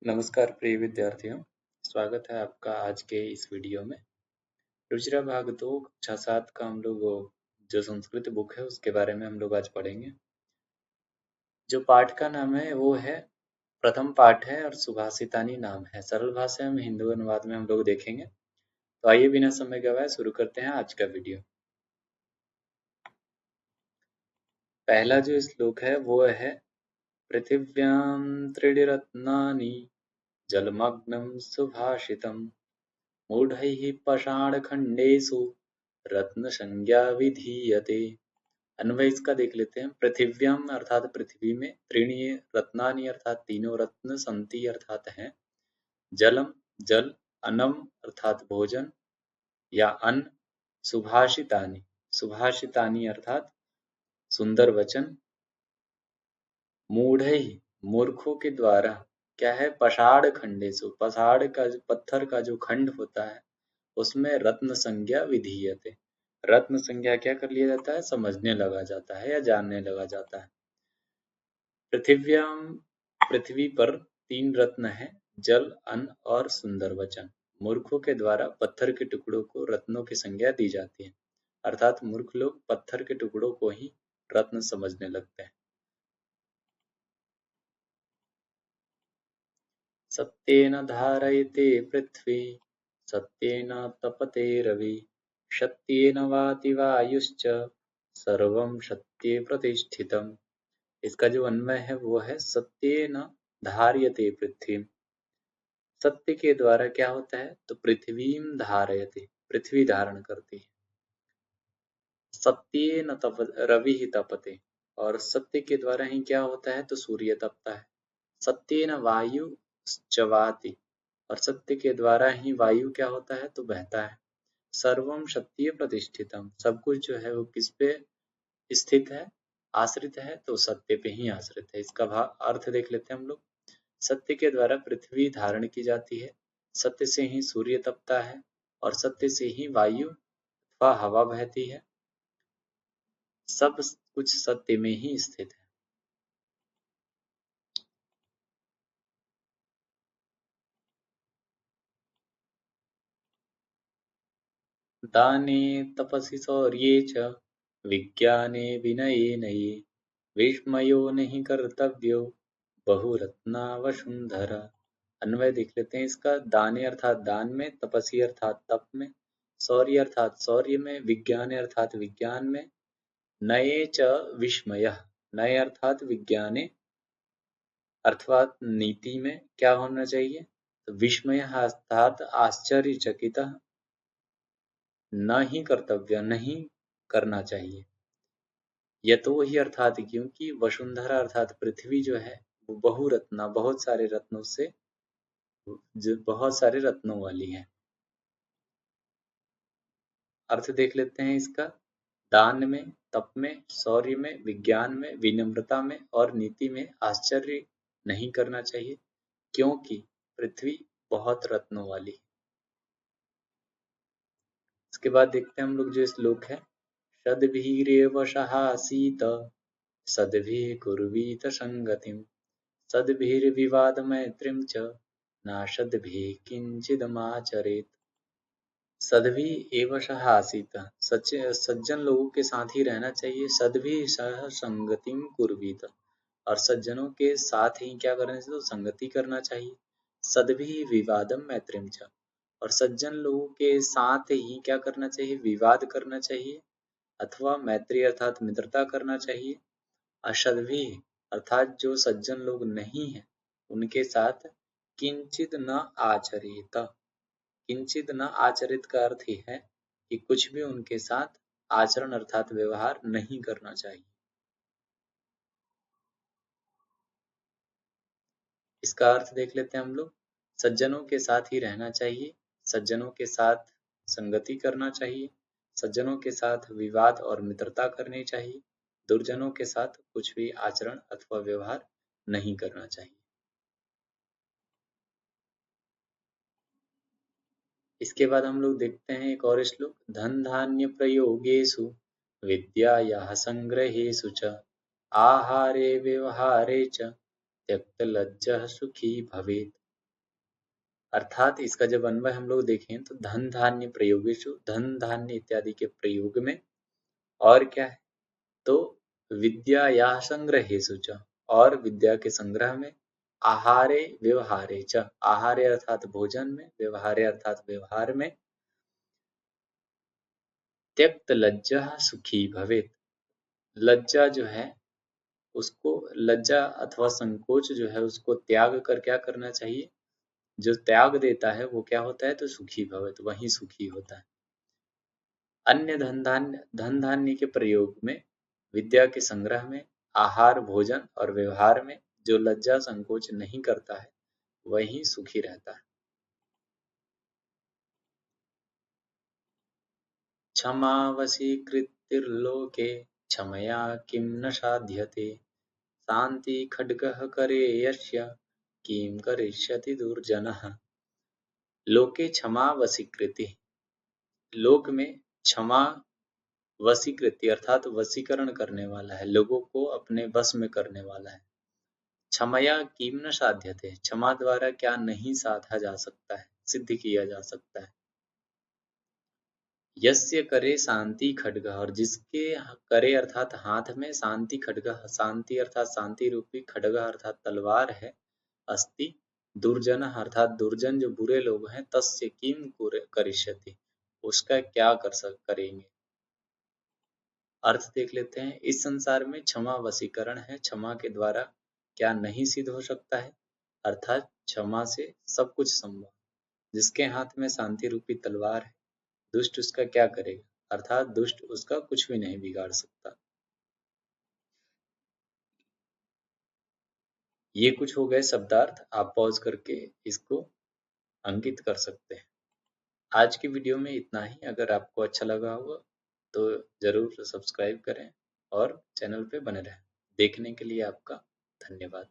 नमस्कार प्रिय विद्यार्थियों, स्वागत है आपका आज के इस वीडियो में। रुचिरा भाग 2 कक्षा 7 का हम लोग जो संस्कृत बुक है उसके बारे में हम लोग आज पढ़ेंगे। जो पाठ का नाम है वो है प्रथम पाठ है और सुभाषितानी नाम है। सरल भाषा में हिंदू अनुवाद में हम लोग देखेंगे। तो आइए बिना समय गवाए शुरू करते हैं आज का वीडियो। पहला जो श्लोक है वो है पृथिव्यां त्रिणिरत्नानि जलमग्नं सुभाषितम् मूढ़ैः पाषाणखण्डेषु रत्नसंज्ञा विधीयते। अन्वय इसका देख लेते हैं। पृथिव्याम अर्थात पृथ्वी में, त्रीणि रत्नानि अर्थात तीनों रत्न, संति अर्थात हैं, जलम जल, अन्नम अर्थात भोजन या अन्न, सुभाषितानि सुभाषितानि अर्थात सुंदर वचन, मूढ़ैः मूर्खों के द्वारा, क्या है, पषाण खंडेषु, पषाण का पत्थर का जो खंड होता है उसमें रत्न संज्ञा विधीयते। रत्न संज्ञा क्या कर लिया जाता है, समझने लगा जाता है या जानने लगा जाता है। पृथिव्याम पृथ्वी पर 3 रत्न है, जल, अन्न और सुंदर वचन। मूर्खों के द्वारा पत्थर के टुकड़ों को रत्नों की संज्ञा दी जाती है, अर्थात मूर्ख लोग पत्थर के टुकड़ों को ही रत्न समझने लगते हैं। सत्येन धारयते पृथ्वी, सत्येन तपते रवि, सत्येन वाति वायुश्च, सर्वं सत्ये प्रतिष्ठितम्। इसका जो अन्वय है वो है सत्येन धार्यते पृथ्वी। सत्य के द्वारा क्या होता है, तो पृथ्वीं धारयते, पृथ्वी धारण करती है। सत्येन रवि ही तपते, और सत्य के द्वारा ही क्या होता है, तो सूर्य तपता है। सत्येन वायु चवाति, और सत्य के द्वारा ही वायु क्या होता है, तो बहता है। सर्वम सत्य प्रतिष्ठितम, सब कुछ जो है वो किस पे स्थित है, आश्रित है, तो सत्य पे ही आश्रित है। इसका अर्थ देख लेते हैं हम लोग। सत्य के द्वारा पृथ्वी धारण की जाती है, सत्य से ही सूर्य तपता है, और सत्य से ही वायु अथवा हवा बहती है। सब कुछ सत्य में ही स्थित है। दाने तपसि शौर्ये च विज्ञाने विनये नये, विस्मयो नहीं कर्तव्यो बहुरत्ना वसुंधरा। अन्वय देख लेते हैं इसका। दाने अर्थात दान में, तपसी अर्थात तप में, शौर्य अर्थात शौर्य में, विज्ञान अर्थात विज्ञान में, नये च विस्मय, नये अर्थात विज्ञाने अर्थात नीति में क्या होना चाहिए, तो विस्मय अर्थात आश्चर्यचकित, न ही कर्तव्य, नहीं करना चाहिए। यतो ही अर्थात क्योंकि, वसुंधरा अर्थात पृथ्वी जो है वो बहुरत्ना, बहुत सारे रत्नों से, जो बहुत सारे रत्नों वाली है। अर्थ देख लेते हैं इसका। दान में, तप में, शौर्य में, विज्ञान में, विनम्रता में और नीति में आश्चर्य नहीं करना चाहिए, क्योंकि पृथ्वी बहुत रत्नों वाली है। इसके बाद देखते हैं हम लोग जो श्लोक है। सद्भिरेव सहासीत, सद्भिः कुर्वीत संगतिम्, सद्भिर्विवाद मैत्रीं च, नासद्भिः किंचिदमाचरेत्। सद्भि एव सह आसीत, सज्जन लोगों के साथ ही रहना चाहिए। सद्भि सह संगतिम कुर्वीत, और सज्जनों के साथ ही क्या करना चाहिए, तो संगति करना चाहिए। सद्भि विवादम मैत्रीम च, और सज्जन लोगों के साथ ही क्या करना चाहिए, विवाद करना चाहिए अथवा मैत्री अर्थात मित्रता करना चाहिए। असद्भि अर्थात जो सज्जन लोग नहीं है उनके साथ किंचित न आचरेत, किंचित न आचरित का अर्थ ही है कि कुछ भी उनके साथ आचरण अर्थात व्यवहार नहीं करना चाहिए। इसका अर्थ देख लेते हैं हम लोग। सज्जनों के साथ ही रहना चाहिए, सज्जनों के साथ संगति करना चाहिए, सज्जनों के साथ विवाद और मित्रता करनी चाहिए, दुर्जनों के साथ कुछ भी आचरण अथवा व्यवहार नहीं करना चाहिए। इसके बाद हम लोग देखते हैं एक और श्लोक। धन धान्य प्रयोगेषु विद्यायाः संग्रहेषु च, आहारे व्यवहारे च त्यक्तलज्जः सुखी भवेत्। अर्थात इसका जब अन्वय हम लोग देखें तो धन धान्य प्रयोगेषु, धन धान्य इत्यादि के प्रयोग में, और क्या है तो विद्यायाः संग्रहेषु च, और विद्या के संग्रह में, आहारे व्यवहारे च, आहारे अर्थात भोजन में, व्यवहारे अर्थात व्यवहार में, त्यक्त लज्जा सुखी भवेत्, लज्जा जो है उसको, लज्जा अथवा संकोच जो है उसको त्याग कर क्या करना चाहिए, जो त्याग देता है वो क्या होता है तो सुखी भवेत्, वही सुखी होता है। अन्य धन धान्य के प्रयोग में, विद्या के संग्रह में, आहार भोजन और व्यवहार में जो लज्जा संकोच नहीं करता है वही सुखी रहता है। क्षमा वशीकृतिर्लोके क्षमया किं न साध्यते, शांति खड्गः करे यस्य किं करिष्यति दुर्जनः। लोके क्षमा वशीकृति, लोक में क्षमा वशीकृति अर्थात वशीकरण करने वाला है, लोगों को अपने वश में करने वाला है। क्षमया किम न साध्यते, क्षमा द्वारा क्या नहीं साधा जा सकता है, सिद्ध किया जा सकता है। यस्य करे शांति खड्ग, और जिसके करे अर्थात हाथ में शांति खड्ग, शांति अर्थात शांति रूपी, खड्ग अर्थात तलवार है, अस्ति दुर्जन अर्थात दुर्जन जो बुरे लोग हैं, तस्य किम करिष्यति, उसका क्या करेंगे। अर्थ देख लेते हैं। इस संसार में क्षमा वशीकरण है, क्षमा के द्वारा क्या नहीं सिद्ध हो सकता है, अर्थात क्षमा से सब कुछ संभव। जिसके हाथ में शांति रूपी तलवार है, दुष्ट उसका क्या करेगा, अर्थात दुष्ट उसका कुछ भी नहीं बिगाड़ सकता। ये कुछ हो गए शब्दार्थ, आप पॉज करके इसको अंकित कर सकते हैं। आज की वीडियो में इतना ही। अगर आपको अच्छा लगा होगा तो जरूर सब्सक्राइब करें और चैनल पे बने रहें। देखने के लिए आपका धन्यवाद।